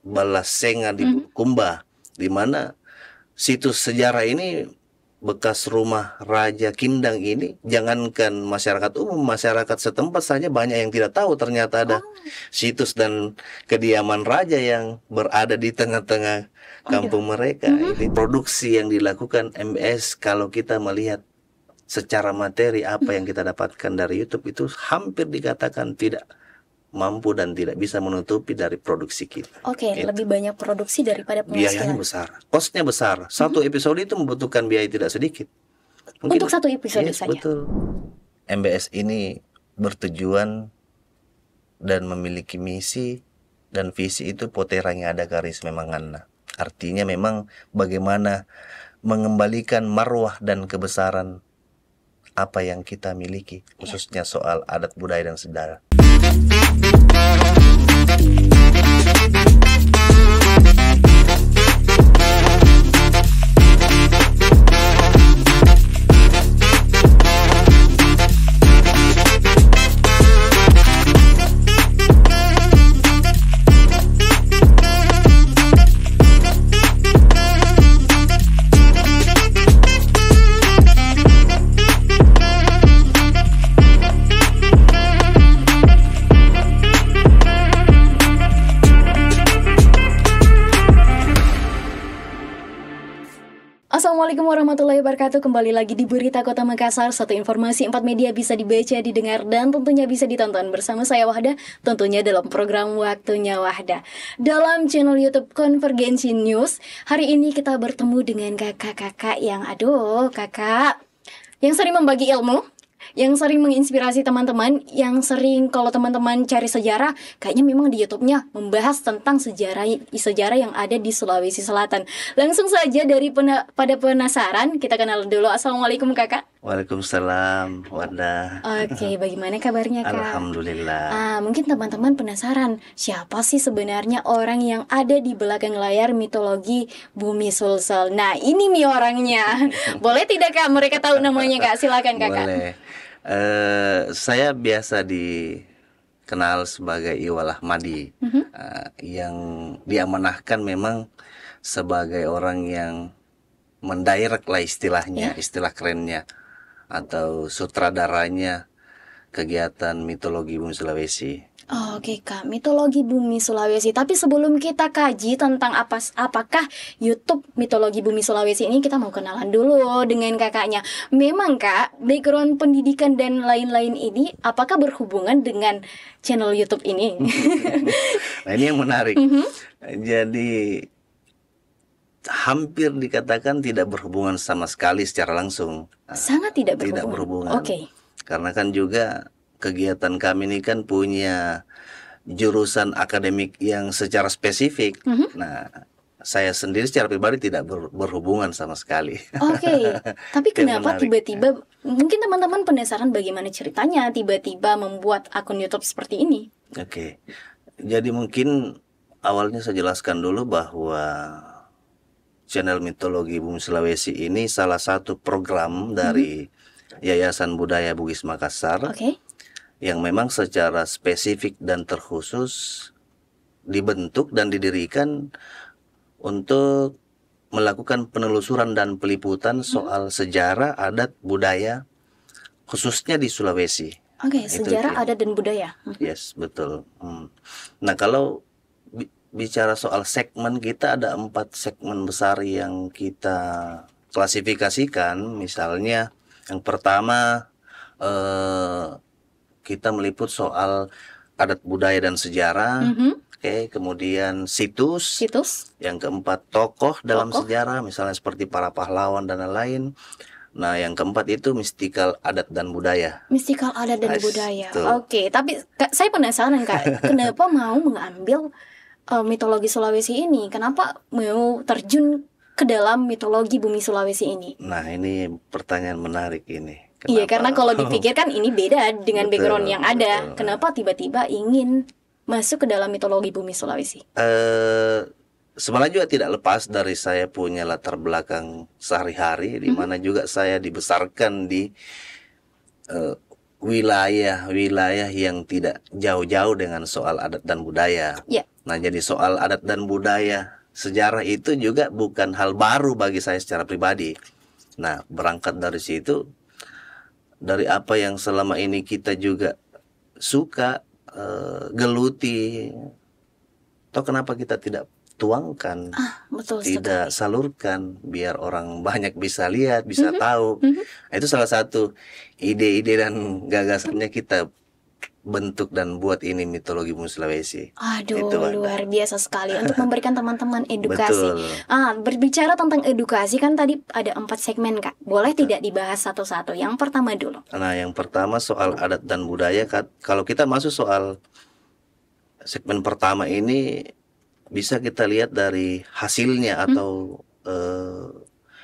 Balasenga di Bulukumba, di mana situs sejarah ini bekas rumah Raja Kindang ini, jangankan masyarakat umum, masyarakat setempat saja banyak yang tidak tahu ternyata ada situs dan kediaman raja yang berada di tengah-tengah kampung mereka. Ini produksi yang dilakukan MBS, kalau kita melihat secara materi apa yang kita dapatkan dari YouTube itu hampir dikatakan tidak mampu dan tidak bisa menutupi dari produksi kita. Lebih banyak produksi daripada biayanya penghasilan. besar, kosnya besar. Satu episode itu membutuhkan biaya tidak sedikit. Untuk satu episode saja. Betul. MBS ini bertujuan dan memiliki misi dan visi itu poterangnya ada garis memangana. Artinya memang bagaimana mengembalikan marwah dan kebesaran apa yang kita miliki, khususnya soal adat budaya dan sejarah. Assalamualaikum warahmatullahi wabarakatuh. Kembali lagi di Berita Kota Makassar. Satu informasi, 4 media bisa dibaca, didengar, dan tentunya bisa ditonton. Bersama saya Wahda, tentunya dalam program Waktunya Wahda. Dalam channel YouTube Konvergensi News, hari ini kita bertemu dengan kakak-kakak yang kakak yang sering membagi ilmu, yang sering menginspirasi teman-teman, yang sering kalau teman-teman cari sejarah, kayaknya memang di YouTube-nya membahas tentang sejarah yang ada di Sulawesi Selatan. Langsung saja pada penasaran, kita kenal dulu. Assalamualaikum kakak. Waalaikumsalam, Wada. Bagaimana kabarnya kak? Alhamdulillah. Mungkin teman-teman penasaran, siapa sih sebenarnya orang yang ada di belakang layar mitologi Bumi Sulsel? Nah, ini nih orangnya. Boleh tidak kak mereka tahu namanya kak? Silakan kakak. Boleh. Saya biasa dikenal sebagai Iwal Ahmadi, yang diamanahkan memang sebagai orang yang mendirect lah istilahnya, istilah kerennya, atau sutradaranya kegiatan mitologi Bumi Sulawesi. Oke kak, mitologi Bumi Sulawesi. Tapi sebelum kita kaji tentang apakah YouTube mitologi Bumi Sulawesi ini, kita mau kenalan dulu dengan kakaknya. Memang kak, background pendidikan dan lain-lain ini apakah berhubungan dengan channel YouTube ini? Nah ini yang menarik. Jadi hampir dikatakan tidak berhubungan sama sekali secara langsung. Sangat tidak berhubungan. Tidak berhubungan. Karena kan juga kegiatan kami ini kan punya jurusan akademik yang secara spesifik. Nah, saya sendiri secara pribadi tidak berhubungan sama sekali. Tapi kenapa tiba-tiba, mungkin teman-teman penasaran bagaimana ceritanya tiba-tiba membuat akun YouTube seperti ini? Jadi mungkin awalnya saya jelaskan dulu bahwa channel mitologi Bumi Sulawesi ini salah satu program dari Yayasan Budaya Bugis Makassar, yang memang secara spesifik dan terkhusus dibentuk dan didirikan untuk melakukan penelusuran dan peliputan soal sejarah, adat, budaya, khususnya di Sulawesi. Sejarah, adat, dan budaya. Yes, betul. Nah, kalau bicara soal segmen, kita ada 4 segmen besar yang kita klasifikasikan. Misalnya, yang pertama kita meliput soal adat budaya dan sejarah. Kemudian situs. Yang keempat tokoh dalam sejarah, misalnya seperti para pahlawan dan lain-lain. Nah, yang keempat itu mistikal adat dan budaya. Mistikal adat dan budaya. Tapi saya penasaran kak, kenapa mau mengambil mitologi Sulawesi ini? Kenapa mau terjun ke dalam mitologi Bumi Sulawesi ini? Nah, ini pertanyaan menarik ini. Iya, karena kalau dipikirkan ini beda dengan background yang ada. Kenapa tiba-tiba ingin masuk ke dalam mitologi Bumi Sulawesi? Sebenarnya juga tidak lepas dari saya punya latar belakang sehari-hari, di mana juga saya dibesarkan di wilayah-wilayah yang tidak jauh-jauh dengan soal adat dan budaya. Ya. Nah, jadi soal adat dan budaya sejarah itu juga bukan hal baru bagi saya secara pribadi. Nah, berangkat dari situ, dari apa yang selama ini kita juga suka geluti, atau kenapa kita tidak tuangkan, Betul tidak sekali. salurkan biar orang banyak bisa lihat, bisa Mhm, tahu. mhm. Nah, itu salah satu ide-ide dan gagasannya kita bentuk dan buat ini mitologi Bumi Sulawesi. Itu Aduh, Wanda. luar biasa sekali untuk memberikan teman-teman edukasi. Betul. Berbicara tentang edukasi kan tadi ada 4 segmen, Kak. Boleh Betul. tidak dibahas satu-satu? Yang pertama dulu. Nah, yang pertama soal adat dan budaya. Kalau kita masuk soal segmen pertama ini, bisa kita lihat dari hasilnya atau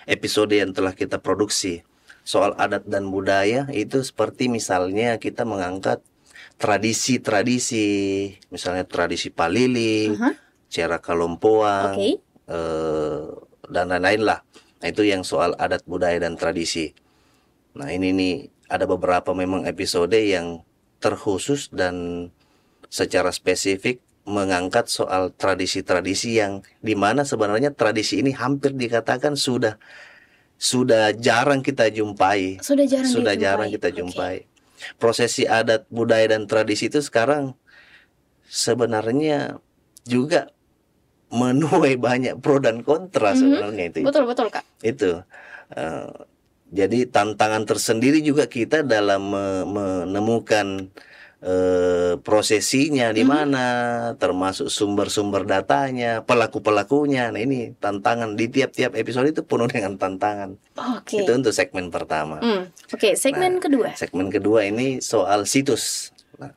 episode yang telah kita produksi. Soal adat dan budaya itu seperti misalnya kita mengangkat tradisi-tradisi, misalnya tradisi Palili, Aha, Cara Kalompoang, oke. dan lain-lain lah. Nah, itu yang soal adat budaya dan tradisi. Nah, ini nih ada beberapa memang episode yang terkhusus dan secara spesifik mengangkat soal tradisi-tradisi yang dimana sebenarnya tradisi ini hampir dikatakan sudah jarang kita jumpai. Sudah jarang Sudah dijumpai. jarang kita Oke. jumpai. Prosesi adat, budaya, dan tradisi itu sekarang sebenarnya juga menuai banyak pro dan kontra sebenarnya itu. Betul, Kak. Itu. Jadi tantangan tersendiri juga kita dalam menemukan prosesinya di mana, termasuk sumber-sumber datanya, pelaku-pelakunya. Nah, ini tantangan di tiap-tiap episode itu penuh dengan tantangan. Oke. Itu untuk segmen pertama. Oke, segmen Nah, kedua. Segmen kedua ini soal situs. Nah,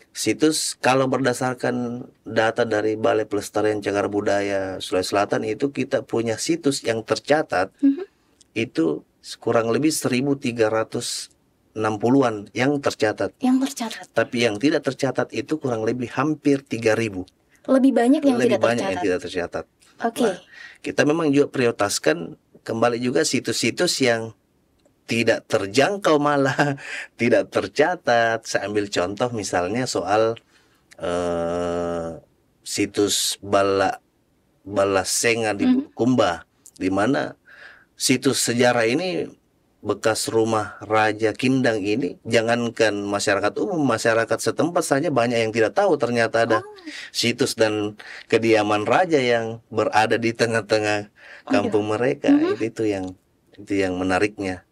situs kalau berdasarkan data dari Balai Pelestarian Cagar Budaya Sulawesi Selatan itu kita punya situs yang tercatat itu kurang lebih 1.360-an yang tercatat. Yang tercatat. Tapi yang tidak tercatat itu kurang lebih hampir 3.000. Lebih banyak yang Lebih tidak banyak tercatat. yang tidak tercatat. Oke. Nah, kita memang juga prioritaskan kembali juga situs-situs yang tidak terjangkau malah tidak tercatat. Saya ambil contoh misalnya soal situs Balasenga di Bulukumba, di mana situs sejarah ini bekas rumah Raja Kindang ini, jangankan masyarakat umum, masyarakat setempat saja banyak yang tidak tahu ternyata ada situs dan kediaman raja yang berada di tengah-tengah kampung mereka. Itu yang menariknya.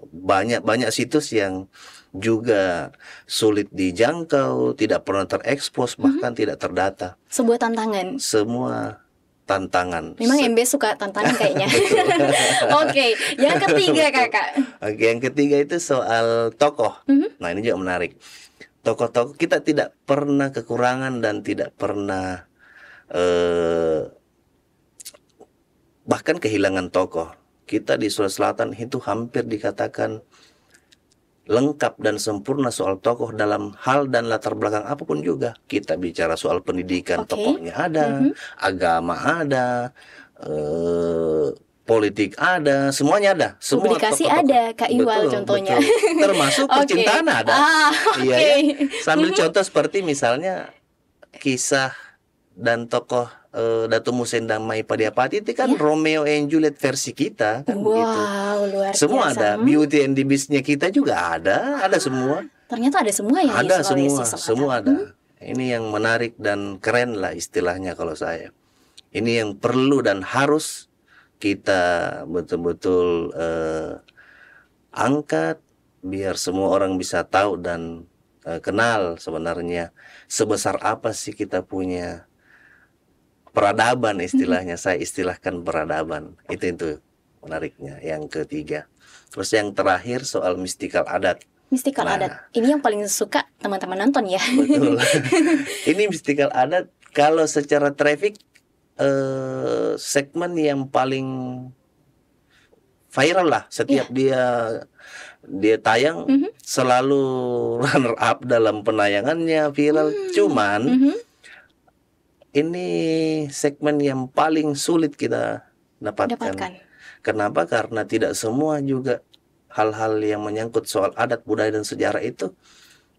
Banyak situs yang juga sulit dijangkau, tidak pernah terekspos, bahkan tidak terdata. Sebuah tantangan. Semua tantangan. Memang MB suka tantangan kayaknya. Oke, yang ketiga Kakak. Oke, yang ketiga itu soal tokoh. Nah, ini juga menarik. Tokoh-tokoh kita tidak pernah kekurangan dan tidak pernah bahkan kehilangan tokoh. Kita di Sulawesi Selatan itu hampir dikatakan lengkap dan sempurna soal tokoh dalam hal dan latar belakang apapun juga. Kita bicara soal pendidikan, tokohnya ada, agama ada, politik ada, semuanya ada. Semua Publikasi tokoh-tokoh. ada, Kak Iwal contohnya. Betul. Termasuk percintaan ada. Iya, ya. Sambil contoh seperti misalnya kisah dan tokoh Dato' Musen dan Mai Padiapati itu kan Romeo and Juliet versi kita kan begitu. Luar Semua biasa. ada. Beauty and the Beast-nya kita juga ada semua. Ternyata ada semua ya Ada di Sulawesi semua, Selatan. semua ada. Ini yang menarik dan keren lah istilahnya kalau saya. Ini yang perlu dan harus kita betul-betul angkat biar semua orang bisa tahu dan kenal sebenarnya sebesar apa sih kita punya peradaban istilahnya. Saya istilahkan peradaban. Itu menariknya. Yang ketiga. Terus yang terakhir soal mistikal adat. Mistikal adat. Ini yang paling suka teman-teman nonton ya. Betul. Ini mistikal adat kalau secara traffic segmen yang paling viral lah. Setiap dia tayang selalu runner up dalam penayangannya, viral. Cuman ini segmen yang paling sulit kita dapatkan. Kenapa? Karena tidak semua juga hal-hal yang menyangkut soal adat, budaya, dan sejarah itu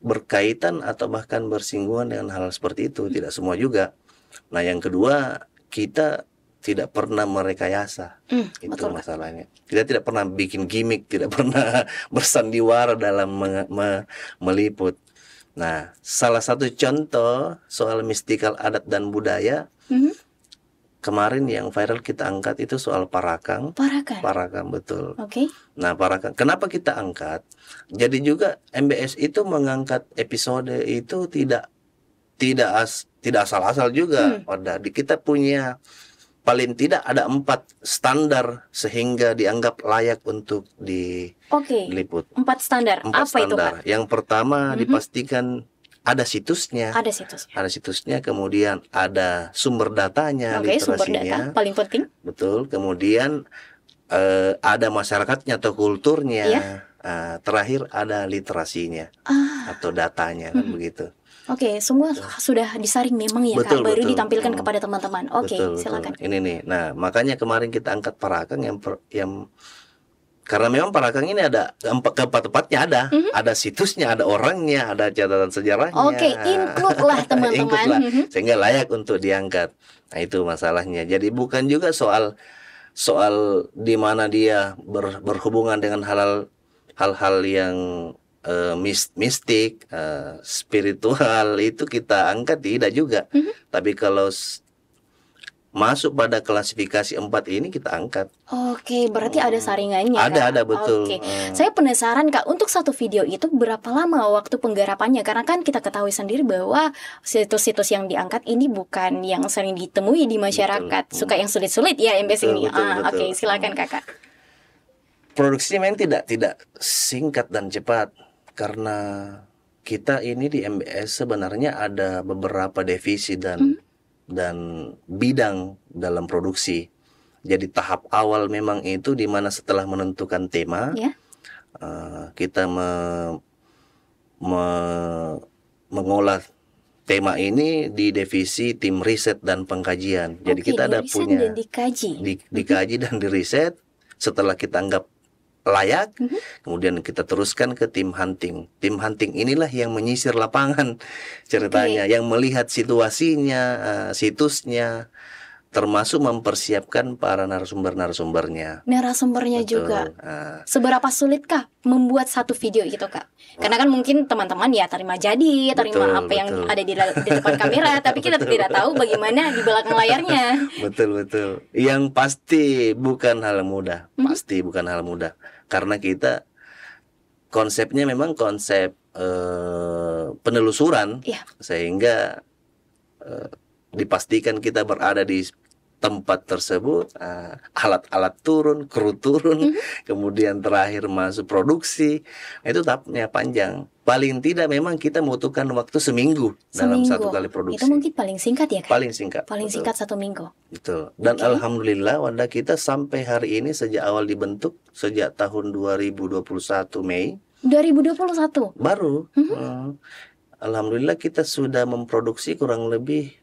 berkaitan atau bahkan bersinggungan dengan hal seperti itu. Tidak semua juga. Nah, yang kedua, kita tidak pernah merekayasa. Itu betul, Kak. masalahnya. Kita tidak pernah bikin gimmick, tidak pernah bersandiwara dalam meliput. Nah, salah satu contoh soal mistikal adat dan budaya kemarin yang viral kita angkat itu soal Parakang. Parakang, betul. Oke. Nah, Parakang. Kenapa kita angkat? Jadi juga MBS itu mengangkat episode itu tidak asal-asal juga. Kita punya paling tidak ada 4 standar sehingga dianggap layak untuk diliput. 4 standar. 4 Apa standar. itu, Kak? Yang pertama dipastikan ada situsnya. Ada situsnya. Kemudian ada sumber datanya, Oke, sumber literasinya. data paling penting. Betul. Kemudian ada masyarakatnya atau kulturnya. Iya. Terakhir ada literasinya atau datanya, kan begitu. Oke, semua sudah disaring memang ya, Betul, Kak, baru betul. ditampilkan kepada teman-teman. Oke, Betul, silakan. betul. Ini nih. Nah, makanya kemarin kita angkat Parakang yang karena memang Parakang ini ada keempat-empatnya ada situsnya, ada orangnya, ada catatan sejarahnya. Oke, include lah teman-teman. Include lah, sehingga layak untuk diangkat. Nah, itu masalahnya. Jadi bukan juga soal di mana dia berhubungan dengan hal-hal yang mistik, spiritual itu kita angkat, tidak juga. Tapi kalau masuk pada klasifikasi 4 ini kita angkat. Oke, berarti ada saringannya. Ada, betul. Oke. Saya penasaran, Kak, untuk satu video itu berapa lama waktu penggarapannya? Karena kan kita ketahui sendiri bahwa situs-situs yang diangkat ini bukan yang sering ditemui di masyarakat. Suka yang sulit-sulit ya MBS ini. Betul. Oke, silakan Kakak. Produksinya memang tidak singkat dan cepat, karena kita ini di MBS sebenarnya ada beberapa divisi dan bidang dalam produksi. Jadi tahap awal memang itu di mana setelah menentukan tema, kita mengolah tema ini di divisi tim riset dan pengkajian. Jadi kita ada punya dikaji dan diriset. Setelah kita anggap layak, kemudian kita teruskan ke tim hunting. Tim hunting inilah yang menyisir lapangan ceritanya, yang melihat situasinya, situsnya, termasuk mempersiapkan para narasumbernya. Betul. Juga. Seberapa sulitkah membuat satu video itu, Kak? Karena kan mungkin teman-teman ya terima apa yang ada di depan kamera, tapi kita tidak tahu bagaimana di belakang layarnya. Betul. Yang pasti bukan hal mudah. Pasti bukan hal mudah. Karena kita konsepnya memang konsep penelusuran, sehingga dipastikan kita berada di tempat tersebut, alat-alat turun, kru turun, kemudian terakhir masuk produksi. Itu tahapnya panjang. Paling tidak memang kita membutuhkan waktu seminggu dalam satu kali produksi. Itu mungkin paling singkat ya, Kak? Paling singkat. Singkat 1 minggu. Betul. Dan alhamdulillah Wadah kita sampai hari ini sejak awal dibentuk, sejak tahun 2021 Mei. 2021? Baru. Alhamdulillah kita sudah memproduksi kurang lebih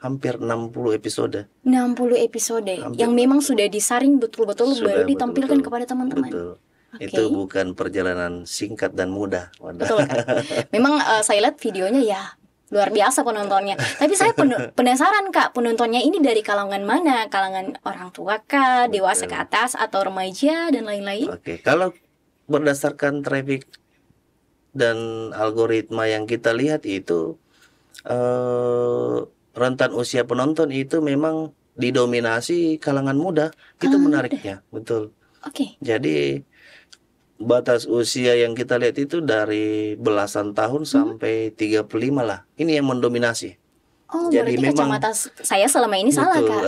hampir 60 episode. 60 episode yang memang sudah disaring betul-betul baru ditampilkan kepada teman-teman. Betul. Itu bukan perjalanan singkat dan mudah. Betul, Kak. Memang saya lihat videonya ya luar biasa penontonnya. Tapi saya penasaran, Kak, penontonnya ini dari kalangan mana? Kalangan orang tua kah, dewasa ke atas, atau remaja dan lain-lain? Oke, kalau berdasarkan traffic dan algoritma yang kita lihat itu rentan usia penonton itu memang didominasi kalangan muda. Itu menariknya, betul. Jadi batas usia yang kita lihat itu dari belasan tahun sampai 35 lah. Ini yang mendominasi. Jadi memang kacamata saya selama ini salah, Kak.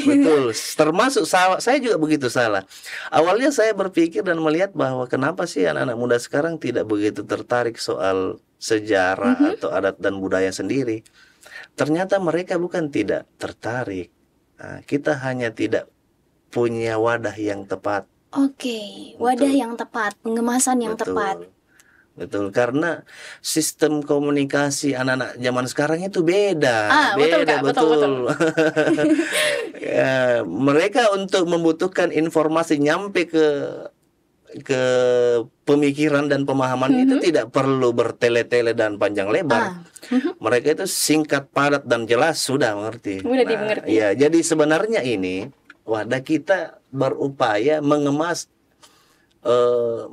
Betul. Termasuk saya juga begitu salah. Awalnya saya berpikir dan melihat bahwa kenapa sih anak-anak muda sekarang tidak begitu tertarik soal sejarah atau adat dan budaya sendiri. Ternyata mereka bukan tidak tertarik. Kita hanya tidak punya wadah yang tepat. Wadah yang tepat, pengemasan yang tepat. Betul, karena sistem komunikasi anak-anak zaman sekarang itu beda. Betul. Mereka untuk membutuhkan informasi nyampe ke ke pemikiran dan pemahaman itu tidak perlu bertele-tele dan panjang lebar. Mereka itu singkat, padat dan jelas, sudah mengerti. Mudah dimengerti. Ya, jadi sebenarnya ini wadah kita berupaya mengemas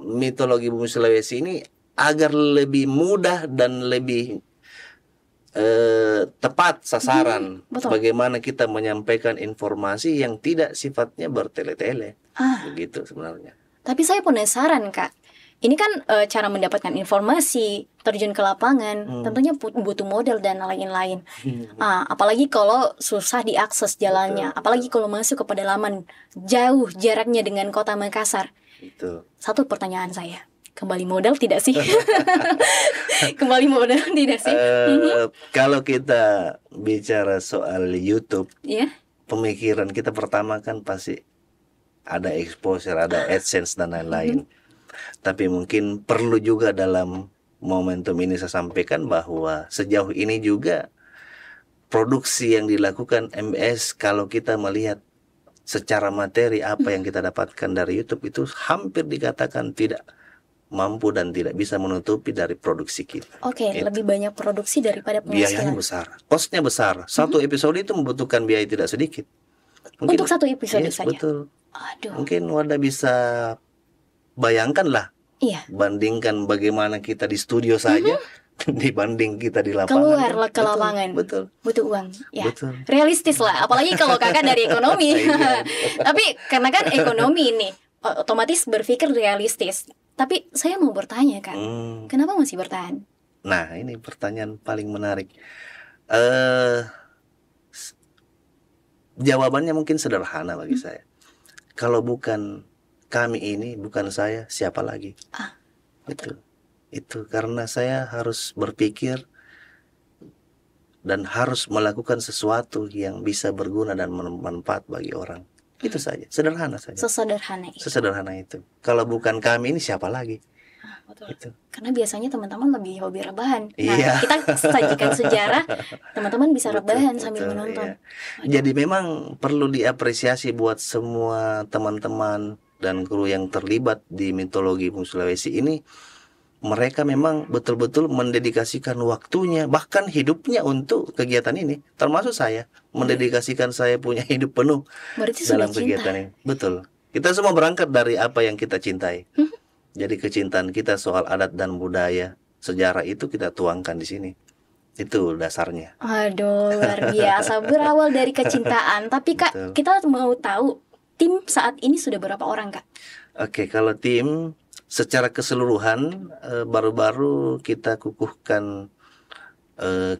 mitologi Bumi Sulawesi ini agar lebih mudah dan lebih tepat sasaran. Betul. Bagaimana kita menyampaikan informasi yang tidak sifatnya bertele-tele. Begitu sebenarnya. Tapi saya penasaran Kak, ini kan cara mendapatkan informasi, terjun ke lapangan, tentunya butuh modal dan lain-lain. Apalagi kalau susah diakses jalannya, apalagi kalau masuk ke pedalaman jauh jaraknya dengan kota Makassar. Itu. Satu pertanyaan saya, kembali modal tidak sih? Kembali modal tidak sih? Kalau kita bicara soal YouTube, pemikiran kita pertama kan pasti ada exposure, ada AdSense dan lain-lain. Tapi mungkin perlu juga dalam momentum ini saya sampaikan bahwa sejauh ini juga produksi yang dilakukan MBS, kalau kita melihat secara materi apa yang kita dapatkan dari YouTube, itu hampir dikatakan tidak mampu dan tidak bisa menutupi dari produksi kita. Oke, lebih banyak produksi daripada biayanya penghasilan. besar, costnya besar. Satu episode itu membutuhkan biaya tidak sedikit. Mungkin, untuk satu episode saja. Betul. Aduh. Mungkin Wadah bisa bayangkan lah. Iya. Bandingkan bagaimana kita di studio saja dibanding kita di lapangan. Keluar ke lapangan. Betul. Butuh uang. Ya. Betul. Realistis lah. Apalagi kalau kakak dari ekonomi. Tapi karena kan ekonomi ini otomatis berpikir realistis. Tapi saya mau bertanya Kak, kenapa masih bertahan? Nah, ini pertanyaan paling menarik. Jawabannya mungkin sederhana bagi saya. Kalau bukan kami ini, bukan saya, siapa lagi? Betul. Itu karena saya harus berpikir dan harus melakukan sesuatu yang bisa berguna dan bermanfaat bagi orang. Itu saja, sederhana saja. Sesederhana itu. Kalau bukan kami ini siapa lagi? Betul. Itu. Karena biasanya teman-teman lebih hobi rebahan. Nah, iya. Kita sajikan sejarah, teman-teman bisa rebahan sambil menonton. Iya. Jadi memang perlu diapresiasi buat semua teman-teman dan kru yang terlibat di mitologi Bumi Sulawesi ini. Mereka memang betul-betul mendedikasikan waktunya, bahkan hidupnya untuk kegiatan ini. Termasuk saya, mendedikasikan saya punya hidup penuh dalam kegiatan ini. Betul. Kita semua berangkat dari apa yang kita cintai. Jadi kecintaan kita soal adat dan budaya, sejarah itu kita tuangkan di sini. Itu dasarnya. Aduh, luar biasa. Berawal dari kecintaan. Tapi Kak, betul. Kita mau tahu tim saat ini sudah berapa orang Kak? Oke, kalau tim secara keseluruhan baru-baru kita kukuhkan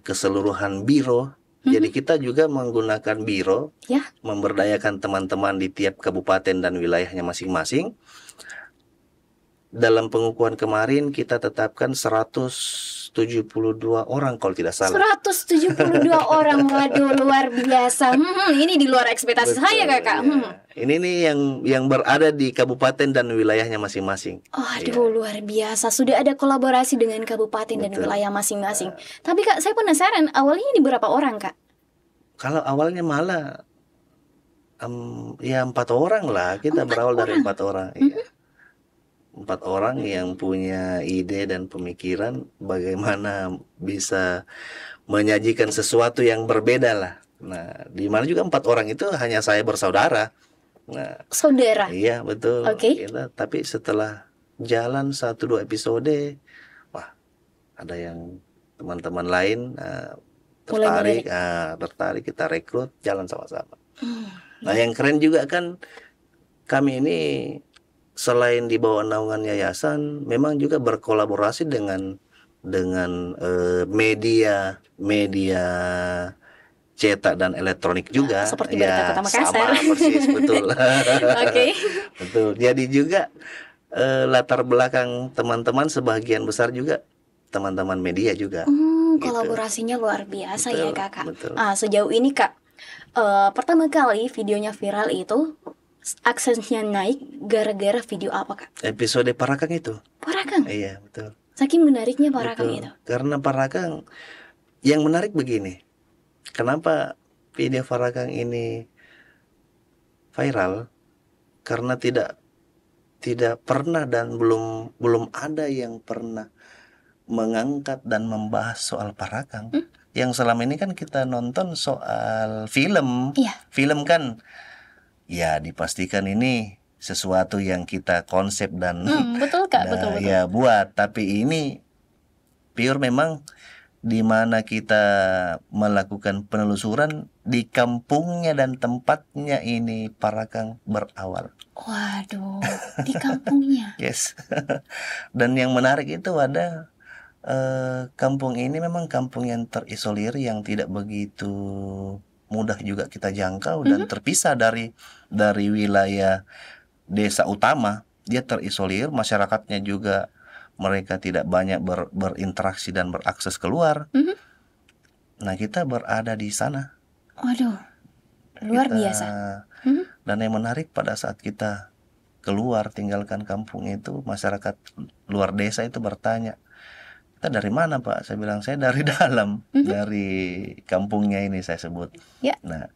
keseluruhan biro. Jadi kita juga menggunakan biro, memberdayakan teman-teman di tiap kabupaten dan wilayahnya masing-masing. Dalam pengukuhan kemarin kita tetapkan 172 orang kalau tidak salah. 172 orang, waduh luar biasa. Ini di luar ekspektasi saya Kakak. Ini nih yang berada di kabupaten dan wilayahnya masing-masing. Aduh luar biasa. Sudah ada kolaborasi dengan kabupaten dan wilayah masing-masing. Tapi Kak, saya penasaran, awalnya ini berapa orang Kak? Kalau awalnya malah ya 4 orang lah. Kita berawal dari 4 orang. Iya. 4 orang yang punya ide dan pemikiran bagaimana bisa menyajikan sesuatu yang berbeda lah. Nah, di mana juga 4 orang itu hanya saya bersaudara. Nah, saudara. Iya, betul. Okay. Tapi setelah jalan 1-2 episode, wah, ada yang teman-teman lain tertarik, kita rekrut, jalan sama-sama. Nah, yang keren juga kan kami ini selain di bawah naungan yayasan, memang juga berkolaborasi dengan media cetak dan elektronik juga. Seperti Berita Kota Makassar. Sama persis, betul. Oke. Betul. Jadi juga latar belakang teman-teman sebagian besar juga teman-teman media juga. Kolaborasinya luar biasa. Betul, ya Kakak. Betul. Sejauh ini Kak, pertama kali videonya viral itu aksesnya naik gara-gara video apa Kak? Episode Parakang itu. Parakang? Iya, betul. Saking menariknya Parakang itu. Karena Parakang, yang menarik begini. Kenapa video Parakang ini viral? Karena tidak tidak pernah dan belum ada yang pernah mengangkat dan membahas soal Parakang. Yang selama ini kan kita nonton soal film. Iya. Film kan ya dipastikan ini sesuatu yang kita konsep dan Betul Kak, betul. ya buat, tapi ini pure memang di mana kita melakukan penelusuran di kampungnya dan tempatnya ini Parakang berawal. Waduh, di kampungnya. Yes. Dan yang menarik itu ada kampung ini memang kampung yang terisolir yang tidak begitu mudah juga kita jangkau dan terpisah dari wilayah desa utama. Dia terisolir, masyarakatnya juga mereka tidak banyak berinteraksi dan berakses keluar. Nah, kita berada di sana. Waduh, luar biasa. Dan yang menarik pada saat kita keluar tinggalkan kampung itu, masyarakat luar desa itu bertanya, "Kita dari mana, Pak?" Saya bilang, "Saya dari dalam, dari kampungnya ini," saya sebut. Ya. Nah,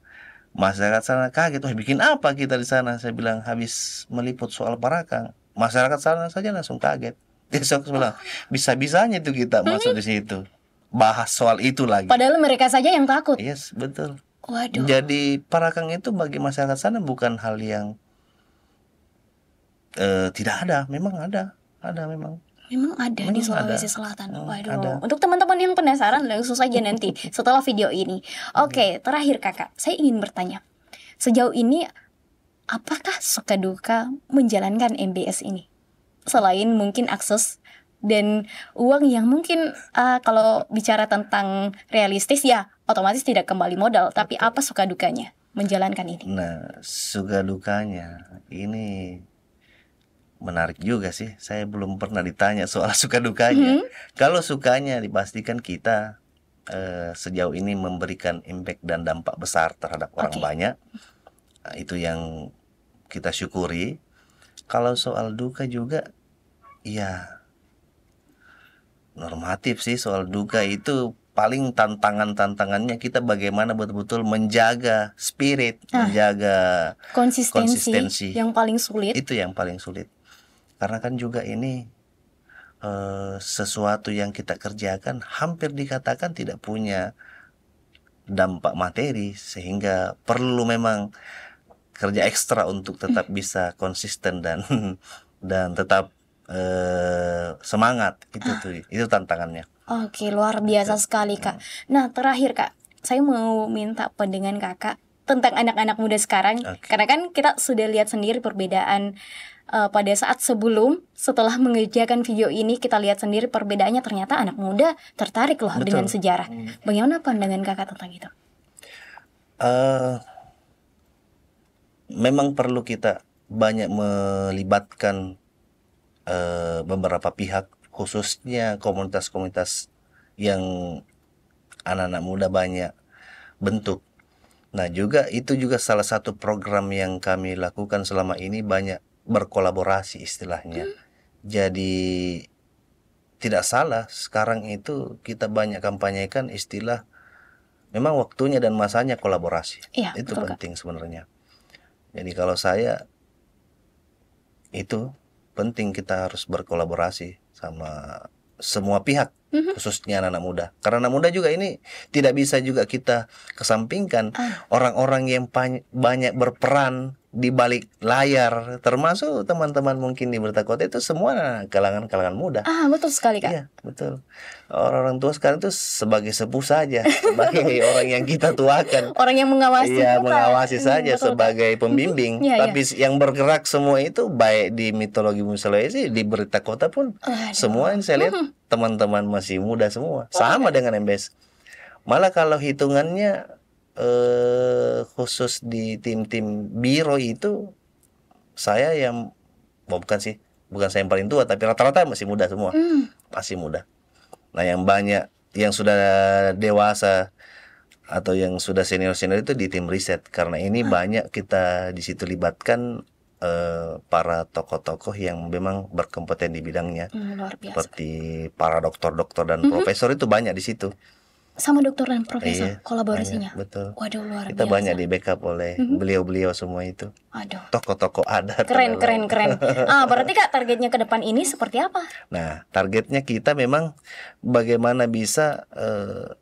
masyarakat sana kaget, "Wah, bikin apa kita di sana?" Saya bilang, "Habis meliput soal Parakang." Masyarakat sana saja langsung kaget. Dia bilang, bisa-bisanya itu kita masuk di situ, bahas soal itu lagi. Padahal mereka saja yang takut. Yes, betul. Waduh. Jadi Parakang itu bagi masyarakat sana bukan hal yang tidak ada, memang ada memang. Memang ada di Memang Sulawesi ada. Selatan. Waduh. Ada. Untuk teman-teman yang penasaran langsung saja nanti setelah video ini. Oke, terakhir Kakak, saya ingin bertanya. Sejauh ini apakah suka duka menjalankan MBS ini? Selain mungkin akses dan uang yang mungkin kalau bicara tentang realistis ya otomatis tidak kembali modal, tapi apa suka dukanya menjalankan ini? Nah, suka dukanya ini menarik juga sih. Saya belum pernah ditanya soal suka dukanya. Kalau sukanya dipastikan kita sejauh ini memberikan impact dan dampak besar terhadap orang banyak. Nah, itu yang kita syukuri. Kalau soal duka juga ya normatif sih. Soal duka itu paling tantangannya kita bagaimana betul-betul menjaga spirit, menjaga konsistensi. Yang paling sulit. Itu yang paling sulit. Karena kan juga ini sesuatu yang kita kerjakan hampir dikatakan tidak punya dampak materi, sehingga perlu memang kerja ekstra untuk tetap bisa konsisten dan tetap semangat. Itu tantangannya. Oke, luar biasa sekali Kak. Nah, terakhir Kak, saya mau minta pandangan Kakak tentang anak-anak muda sekarang. Karena kan kita sudah lihat sendiri perbedaan pada saat setelah mengerjakan video ini, kita lihat sendiri perbedaannya, ternyata anak muda tertarik loh dengan sejarah. Bagaimana pandangan Kakak tentang itu? Memang perlu kita banyak melibatkan beberapa pihak, khususnya komunitas-komunitas yang anak-anak muda banyak bentuk. Nah, itu juga salah satu program yang kami lakukan selama ini, banyak berkolaborasi istilahnya. Jadi tidak salah sekarang itu kita banyak kampanyekan istilah memang waktunya dan masanya kolaborasi. Iya, itu betul, penting sebenarnya. Jadi kalau saya itu penting kita harus berkolaborasi sama semua pihak, khususnya anak-anak muda. Karena anak muda juga ini tidak bisa juga kita kesampingkan. Orang-orang yang banyak berperan di balik layar, termasuk teman-teman mungkin di Berita Kota, itu semua kalangan muda. Betul sekali Kak. Iya, betul. Orang tua sekarang itu sebagai sepuh saja, sebagai orang yang kita tuakan. Orang yang mengawasi. Iya, mengawasi saja betul, sebagai pembimbing. Tapi yang bergerak semua itu baik di mitologi Sulawesi, di Berita Kota pun semua yang saya lihat teman-teman masih muda semua. Sama dengan MBS. Malah kalau hitungannya khusus di tim-tim biro itu saya yang bukan saya yang paling tua, tapi rata-rata masih muda semua. Masih muda. Nah, yang banyak yang sudah dewasa atau yang sudah senior-senior itu di tim riset. Karena ini banyak kita di situ libatkan para tokoh-tokoh yang memang berkompeten di bidangnya. Luar biasa. Seperti para dokter-dokter dan profesor itu banyak di situ. sama dokter dan profesor Iya, kolaborasinya. banyak, betul. Waduh, luar Kita biasa. banyak di backup oleh beliau-beliau semua itu. Aduh, Tokoh-tokoh adat. keren, dan keren, lain-lain. keren. Berarti Kak targetnya ke depan ini seperti apa? Nah, targetnya kita memang bagaimana bisa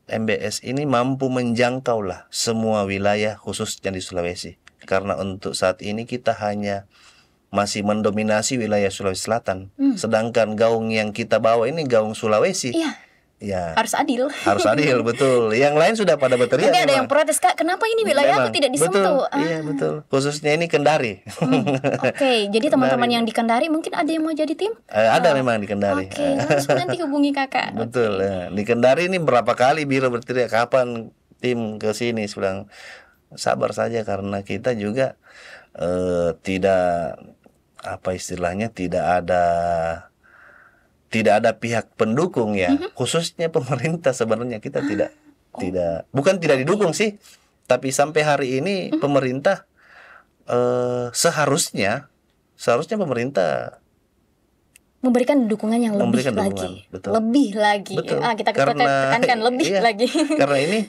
MBS ini mampu menjangkau lah semua wilayah khususnya di Sulawesi. Karena untuk saat ini kita hanya masih mendominasi wilayah Sulawesi Selatan. Sedangkan gaung yang kita bawa ini gaung Sulawesi. Iya, Ya, harus adil. harus adil, betul. Yang lain sudah pada berteriak. Nanti ada yang memang. protes, Kak, kenapa ini wilayah aku Memang, tidak betul. disentuh? Iya, betul. Khususnya ini Kendari. Oke, jadi teman-teman yang di Kendari mungkin ada yang mau jadi tim? Ada memang di Kendari. Oke, langsung nanti hubungi Kakak. Betul. Ya. Di Kendari ini berapa kali Biro berteriak kapan tim ke sini, sedang sabar saja karena kita juga tidak apa istilahnya tidak ada pihak pendukung ya, khususnya pemerintah sebenarnya kita bukan tidak didukung sih, tapi sampai hari ini pemerintah seharusnya pemerintah Memberikan dukungan yang lebih memberikan lagi. dukungan, betul. Lebih lagi. Betul. Kita Karena tekankan lebih iya, lagi. karena ini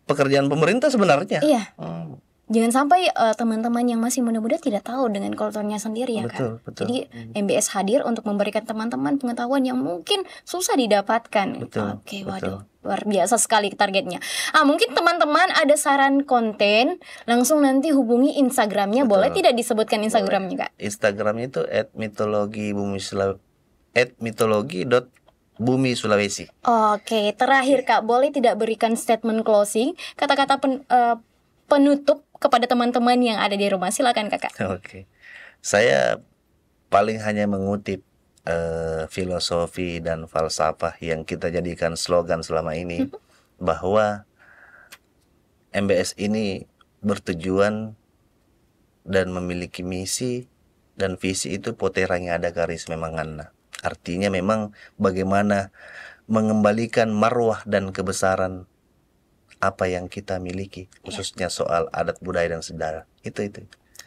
pekerjaan pemerintah sebenarnya. Iya. Hmm, Jangan sampai teman-teman yang masih muda-muda tidak tahu dengan kulturnya sendiri ya Betul, kan. betul. Jadi MBS hadir untuk memberikan teman-teman pengetahuan yang mungkin susah didapatkan. Betul, Oke, betul. waduh, luar biasa sekali targetnya. Mungkin teman-teman ada saran konten, langsung nanti hubungi Instagramnya. Betul. Boleh tidak disebutkan Instagramnya, Kak? Instagramnya itu @mitologi.bumi Sulawesi. Oke, terakhir Kak, boleh tidak berikan statement closing, kata-kata penutup kepada teman-teman yang ada di rumah. Silakan Kakak. Oke. Saya paling hanya mengutip filosofi dan falsafah yang kita jadikan slogan selama ini, bahwa MBS ini bertujuan dan memiliki misi dan visi itu poteranya ada garis memanganna. Artinya memang bagaimana mengembalikan marwah dan kebesaran apa yang kita miliki, khususnya soal adat budaya dan sejarah. Itu.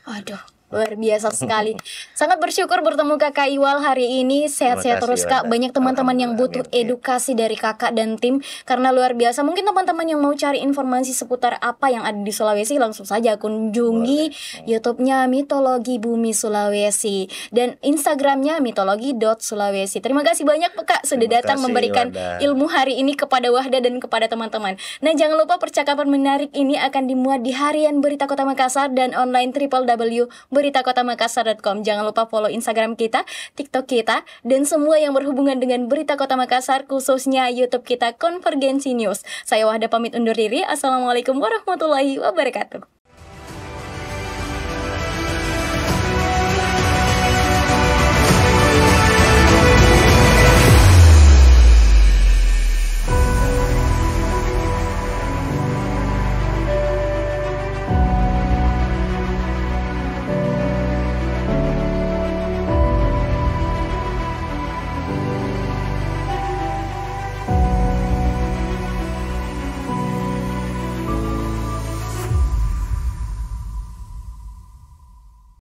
Aduh, luar biasa sekali. Sangat bersyukur bertemu Kakak Iwal hari ini. Sehat-sehat Terima terus kasih, Kak. Wanda. Banyak teman-teman yang butuh Alhamdulillah, amin. edukasi dari Kakak dan tim, karena luar biasa. Mungkin teman-teman yang mau cari informasi seputar apa yang ada di Sulawesi, langsung saja kunjungi YouTube-nya Mitologi Bumi Sulawesi dan Instagramnya mitologi.sulawesi. Terima kasih banyak Kak sudah Terima datang kasih, memberikan Wanda. ilmu hari ini kepada Wahda dan kepada teman-teman. Nah, jangan lupa percakapan menarik ini akan dimuat di harian Berita Kota Makassar dan online www.beritakotamakassar.com. Jangan lupa follow Instagram kita, TikTok kita, dan semua yang berhubungan dengan Berita Kota Makassar, khususnya YouTube kita Konvergensi News. Saya Wahda pamit undur diri. Assalamualaikum warahmatullahi wabarakatuh.